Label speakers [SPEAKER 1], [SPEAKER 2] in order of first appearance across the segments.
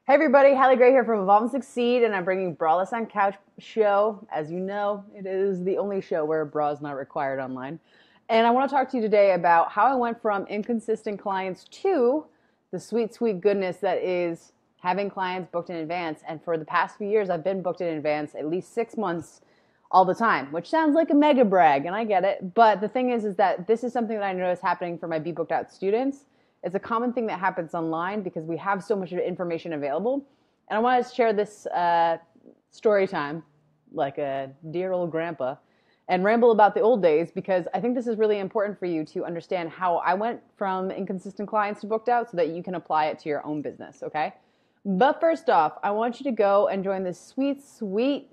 [SPEAKER 1] Hey everybody, Hallie Gray here from Evolve and Succeed, and I'm bringing Braless on Couch show. As you know, it is the only show where a bra is not required online. And I want to talk to you today about how I went from inconsistent clients to the sweet, sweet goodness that is having clients booked in advance. And for the past few years, I've been booked in advance at least 6 months all the time, which sounds like a mega brag, and I get it. But the thing is that this is something that I notice happening for my Be Booked Out students. It's a common thing that happens online because we have so much information available. And I want to share this story time, like a dear old grandpa, and ramble about the old days because I think this is really important for you to understand how I went from inconsistent clients to booked out so that you can apply it to your own business, okay? But first off, I want you to go and join this sweet, sweet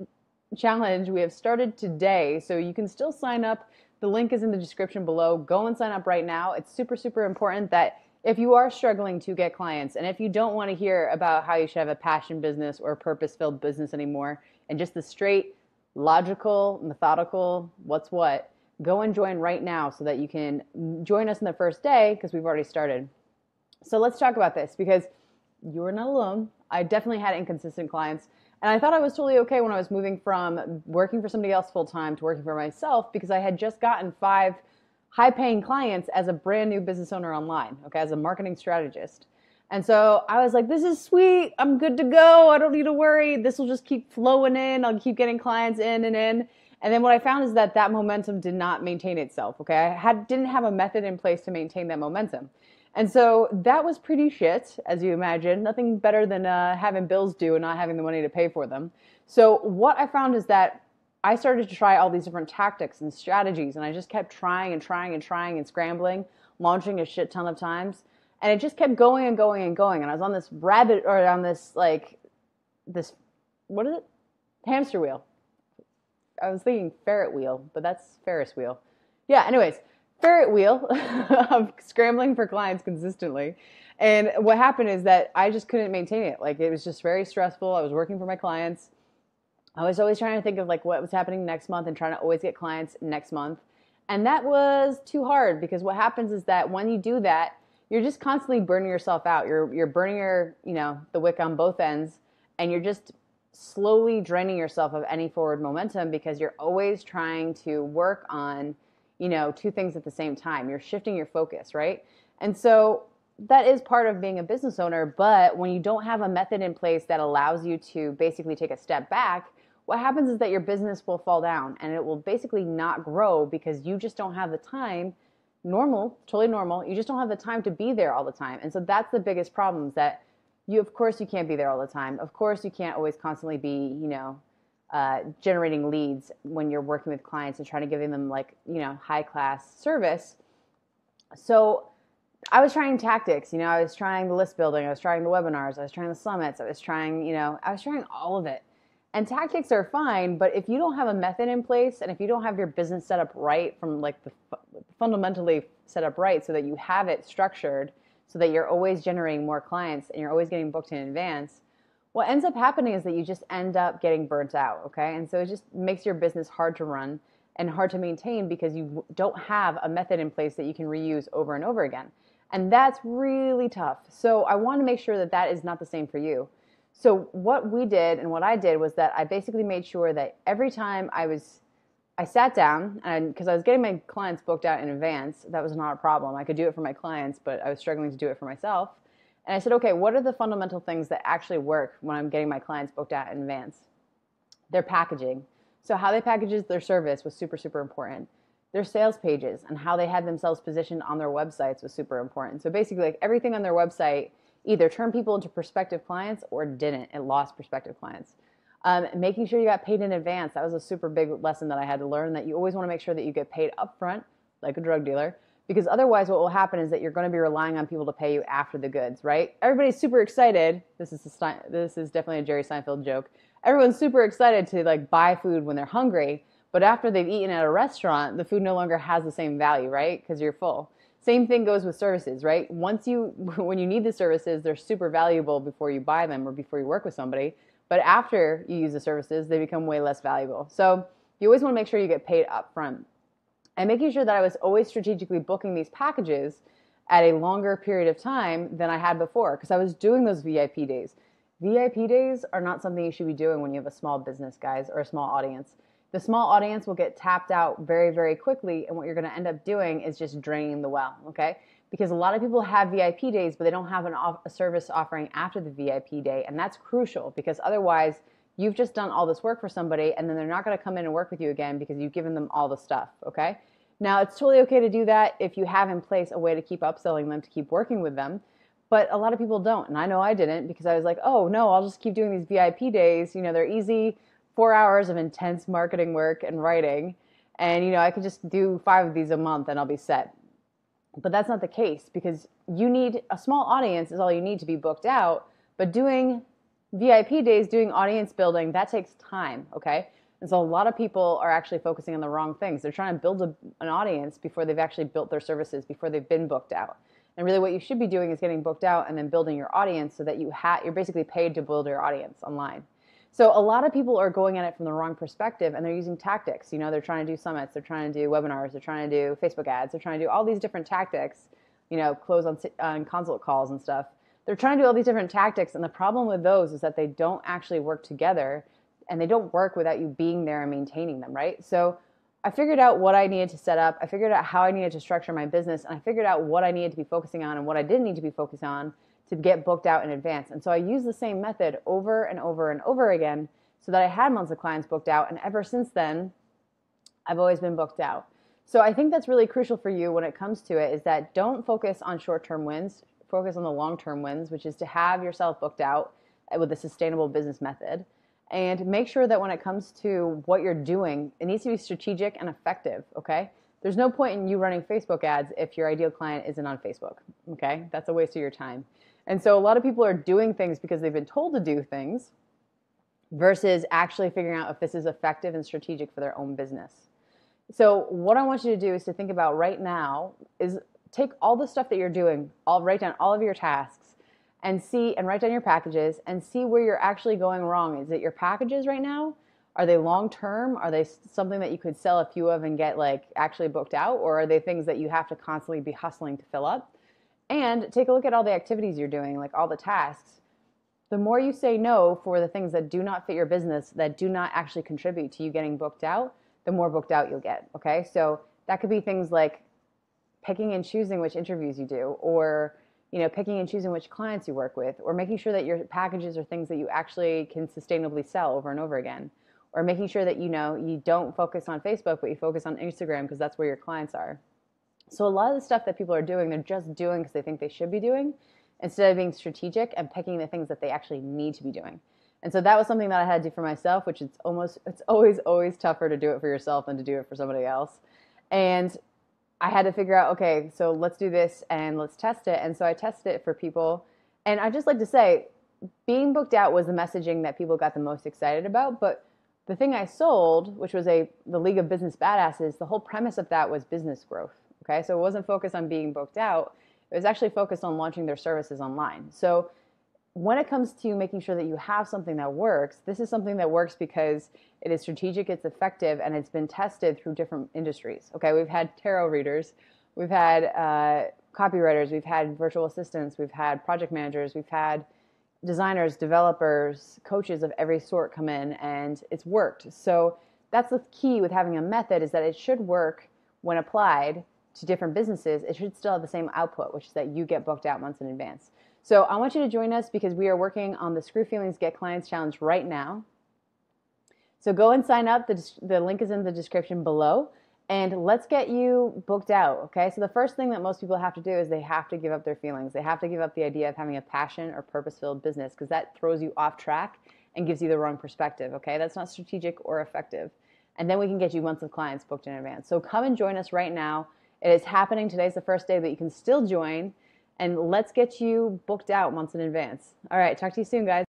[SPEAKER 1] challenge we have started today. So you can still sign up. The link is in the description below. Go and sign up right now. It's super, super important that if you are struggling to get clients, and if you don't want to hear about how you should have a passion business or a purpose-filled business anymore, and just the straight, logical, methodical, what's what, go and join right now so that you can join us in the first day because we've already started. So let's talk about this because you are not alone. I definitely had inconsistent clients, and I thought I was totally okay when I was moving from working for somebody else full-time to working for myself because I had just gotten 5 high-paying clients as a brand new business owner online, okay, as a marketing strategist. And so I was like, this is sweet. I'm good to go. I don't need to worry. This will just keep flowing in. I'll keep getting clients in and in. And then what I found is that momentum did not maintain itself, okay? Didn't have a method in place to maintain that momentum. And so that was pretty shit, as you imagine. Nothing better than having bills due and not having the money to pay for them. So what I found is that I started to try all these different tactics and strategies, and I just kept trying and trying and trying and scrambling, launching a shit ton of times, and it just kept going and going and going. And I was on this what is it? Hamster wheel. I was thinking ferret wheel, but that's Ferris wheel. Yeah, anyways, ferret wheel of scrambling for clients consistently. And what happened is that I just couldn't maintain it. Like, it was just very stressful. I was working for my clients. I was always trying to think of like what was happening next month and trying to always get clients next month. And that was too hard because what happens is that when you do that, you're just constantly burning yourself out. You're burning the wick on both ends, and you're just slowly draining yourself of any forward momentum because you're always trying to work on, 2 things at the same time. You're shifting your focus, right? And so that is part of being a business owner, but when you don't have a method in place that allows you to basically take a step back, what happens is that your business will fall down and it will basically not grow because you just don't have the time. Normal, totally normal. You just don't have the time to be there all the time. And so that's the biggest problem is that of course, you can't be there all the time. Of course, you can't always constantly be, generating leads when you're working with clients and trying to give them high class service. So I was trying tactics, I was trying the list building, I was trying the webinars, I was trying the summits, I was trying all of it. And tactics are fine, but if you don't have a method in place and if you don't have your business set up right from fundamentally set up right so that you have it structured so that you're always generating more clients and you're always getting booked in advance, what ends up happening is that you just end up getting burnt out, okay? And so it just makes your business hard to run and hard to maintain because you don't have a method in place that you can reuse over and over again. And that's really tough. So I want to make sure that is not the same for you. So what we did and what I did was that I basically made sure that every time I sat down, and because I was getting my clients booked out in advance, that was not a problem. I could do it for my clients, but I was struggling to do it for myself. And I said, okay, what are the fundamental things that actually work when I'm getting my clients booked out in advance? Their packaging. So how they package their service was super, super important. Their sales pages and how they had themselves positioned on their websites was super important. So basically, everything on their website either turned people into prospective clients or didn't. It lost prospective clients. Making sure you got paid in advance. That was a super big lesson that I had to learn, that you always want to make sure that you get paid upfront, like a drug dealer, because otherwise what will happen is that you're going to be relying on people to pay you after the goods, right? Everybody's super excited. This is definitely a Jerry Seinfeld joke. Everyone's super excited to buy food when they're hungry, but after they've eaten at a restaurant, the food no longer has the same value, right? Because you're full. Same thing goes with services, right? When you need the services, they're super valuable before you buy them or before you work with somebody. But after you use the services, they become way less valuable. So you always want to make sure you get paid up front. And making sure that I was always strategically booking these packages at a longer period of time than I had before, because I was doing those VIP days. VIP days are not something you should be doing when you have a small business, guys, or a small audience. The small audience will get tapped out very, very quickly, and what you're going to end up doing is just draining the well, okay? Because a lot of people have VIP days, but they don't have a service offering after the VIP day, and that's crucial because otherwise you've just done all this work for somebody, and then they're not going to come in and work with you again because you've given them all the stuff, okay? Now, it's totally okay to do that if you have in place a way to keep upselling them, to keep working with them. But a lot of people don't, and I know I didn't because I was like, oh, no, I'll just keep doing these VIP days. You know, they're easy, 4 hours of intense marketing work and writing, and, you know, I could just do 5 of these a month and I'll be set. But that's not the case because you need a small audience is all you need to be booked out, but doing VIP days, doing audience building, that takes time, okay? And so a lot of people are actually focusing on the wrong things. They're trying to build an audience before they've actually built their services, before they've been booked out. And really what you should be doing is getting booked out and then building your audience so that you're basically paid to build your audience online. So a lot of people are going at it from the wrong perspective and they're using tactics. You know, they're trying to do summits, they're trying to do webinars, they're trying to do Facebook ads, they're trying to do all these different tactics, you know, close on consult calls and stuff. They're trying to do all these different tactics, and the problem with those is that they don't actually work together and they don't work without you being there and maintaining them, right? So I figured out what I needed to set up. I figured out how I needed to structure my business, and I figured out what I needed to be focusing on and what I didn't need to be focused on to get booked out in advance. And so I used the same method over and over and over again so that I had months of clients booked out. And ever since then, I've always been booked out. So I think that's really crucial for you when it comes to it is that don't focus on short-term wins. Focus on the long-term wins, which is to have yourself booked out with a sustainable business method. And make sure that when it comes to what you're doing, it needs to be strategic and effective, okay? There's no point in you running Facebook ads if your ideal client isn't on Facebook, okay? That's a waste of your time. And so a lot of people are doing things because they've been told to do things versus actually figuring out if this is effective and strategic for their own business. So what I want you to do is to think about right now is take all the stuff that you're doing, write down all of your tasks, and write down your packages and see where you're actually going wrong. Is it your packages right now? Are they long-term? Are they something that you could sell a few of and get like actually booked out? Or are they things that you have to constantly be hustling to fill up? And take a look at all the activities you're doing, like all the tasks. The more you say no for the things that do not fit your business, that do not actually contribute to you getting booked out, the more booked out you'll get, okay? So that could be things like picking and choosing which interviews you do, or picking and choosing which clients you work with, or making sure that your packages are things that you actually can sustainably sell over and over again, or making sure that you don't focus on Facebook, but you focus on Instagram because that's where your clients are. So a lot of the stuff that people are doing, they're just doing because they think they should be doing, instead of being strategic and picking the things that they actually need to be doing. And so that was something that I had to do for myself, which it's always tougher to do it for yourself than to do it for somebody else. And I had to figure out, okay, so let's do this and let's test it. And so I tested it for people. And I just like to say, being booked out was the messaging that people got the most excited about. But the thing I sold, which was the League of Business Badasses, the whole premise of that was business growth. Okay, so it wasn't focused on being booked out. It was actually focused on launching their services online. So when it comes to making sure that you have something that works, this is something that works because it is strategic, it's effective, and it's been tested through different industries. Okay, we've had tarot readers, we've had copywriters, we've had virtual assistants, we've had project managers, we've had designers, developers, coaches of every sort come in, and it's worked. So that's the key with having a method, is that it should work when applied to different businesses. It should still have the same output, which is that you get booked out months in advance. So I want you to join us because we are working on the Screw Feelings Get Clients Challenge right now. So go and sign up. The link is in the description below. And let's get you booked out, okay? So the first thing that most people have to do is they have to give up their feelings. They have to give up the idea of having a passion or purpose-filled business, because that throws you off track and gives you the wrong perspective, okay? That's not strategic or effective. And then we can get you months of clients booked in advance. So come and join us right now. It is happening. Today's the first day, but you can still join. And let's get you booked out months in advance. All right, talk to you soon, guys.